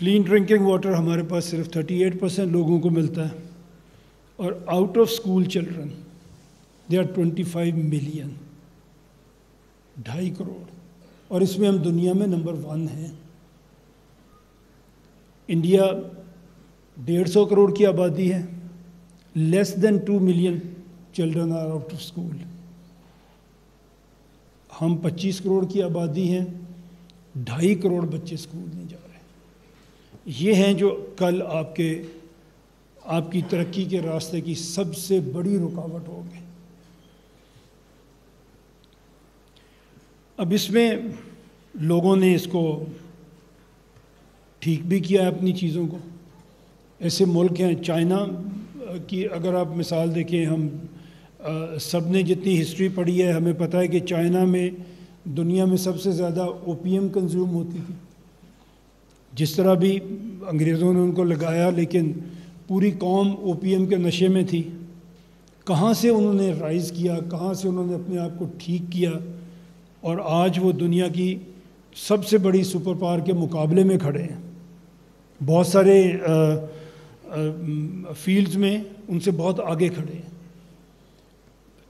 Clean drinking water ہمارے پاس صرف 38% لوگوں کو ملتا ہے، اور out of school children they are 25 million, 2.5 crore, اور اس میں ہم دنیا میں نمبر 1 ہیں۔ انڈیا 150 کروڑ کی آبادی ہے، less than 2 million children are out of school. ہم 25 کروڑ کی آبادی ہیں، 2.5 کروڑ بچے اسکول نہیں جا رہے۔ یہ ہیں جو کل آپ کی ترقی کے راستے کی سب سے بڑی رکاوٹ ہوگی۔ اب اس میں لوگوں نے اس کو ٹھیک بھی کیا ہے اپنی چیزوں کو۔ ایسے ملک ہیں، چائنا کی اگر آپ مثال دیکھیں، ہم سب نے جتنی ہسٹری پڑھی ہے ہمیں پتہ ہے کہ چائنا میں دنیا میں سب سے زیادہ اوپیم کنزیوم ہوتی تھی۔ جس طرح بھی انگریزوں نے ان کو لگایا، لیکن پوری قوم اوپیم کے نشے میں تھی۔ کہاں سے انہوں نے رائز کیا، کہاں سے انہوں نے اپنے آپ کو ٹھیک کیا، اور آج وہ دنیا کی سب سے بڑی سپر پاور کے مقابلے میں کھڑے ہیں۔ بہت سارے فیلڈز میں ان سے بہت آگے کھڑے ہیں۔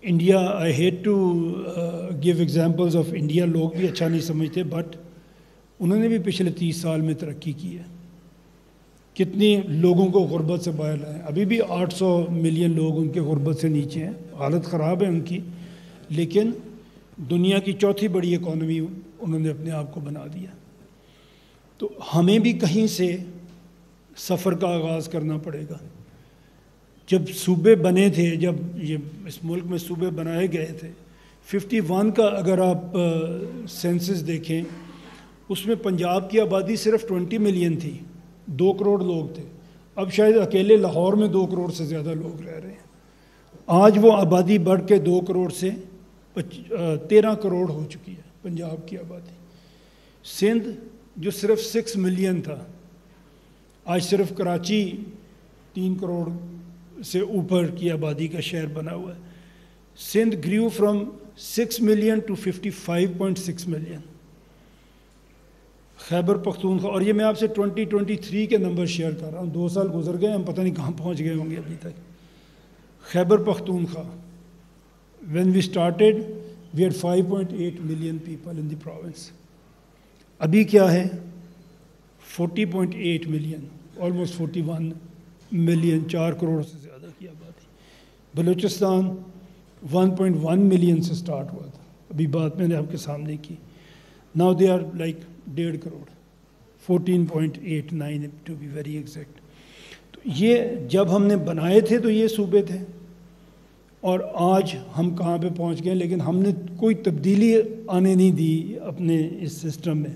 India, I hate to give examples of India, لوگ بھی اچھا نہیں سمجھتے، بٹ انہوں نے بھی پچھلے 30 سال میں ترقی کی ہے۔ کتنی لوگوں کو غربت سے باہر لائے، ابھی بھی 800 ملین لوگ ان کے غربت سے نیچے ہیں، حالت خراب ہے ان کی، لیکن دنیا کی چوتھی بڑی اکانومی انہوں نے اپنے آپ کو بنا دیا۔ تو ہمیں بھی کہیں سے سفر کا آغاز کرنا پڑے گا۔ جب صوبے بنے تھے، جب یہ اس ملک میں صوبے بنائے گئے تھے، 51 کا اگر آپ سینسس دیکھیں، اس میں پنجاب کی آبادی صرف 20 ملین تھی، 2 کروڑ لوگ تھے۔ اب شاید اکیلے لاہور میں 2 کروڑ سے زیادہ لوگ رہ رہے ہیں۔ آج وہ آبادی بڑھ کے 2 کروڑ سے 13 کروڑ ہو چکی ہے پنجاب کی آبادی۔ سندھ جو صرف 6 ملین تھا، آج صرف کراچی 3 کروڑ سے اوپر کی آبادی کا شہر بنا ہوا ہے۔ Sindh grew from 6 million to 55.6 million. Khyber Pakhtunkhwa, اور یہ میں آپ سے 2023 کے نمبر شیئر کر رہا ہوں، 2 سال گزر گئے، ہم پتہ نہیں کہاں پہنچ گئے ہوں گے ابھی تک۔ Khyber Pakhtunkhwa, when we started we had 5.8 million people in the province، ابھی کیا ہے 40.8 ملین، almost 41 ملین، 4 کروڑ سے زیادہ کی آبادی۔ بلوچستان 1.1 ملین سے سٹارٹ ہوا تھا، ابھی بات میں نے آپ کے سامنے کی۔ now they are like 1.5 crore, 14.89 to be very exact۔ تو یہ جب ہم نے بنائے تھے تو یہ صوبے تھے، اور آج ہم کہاں پہ پہنچ گئے، لیکن ہم نے کوئی تبدیلی آنے نہیں دی اپنے اس سسٹم میں۔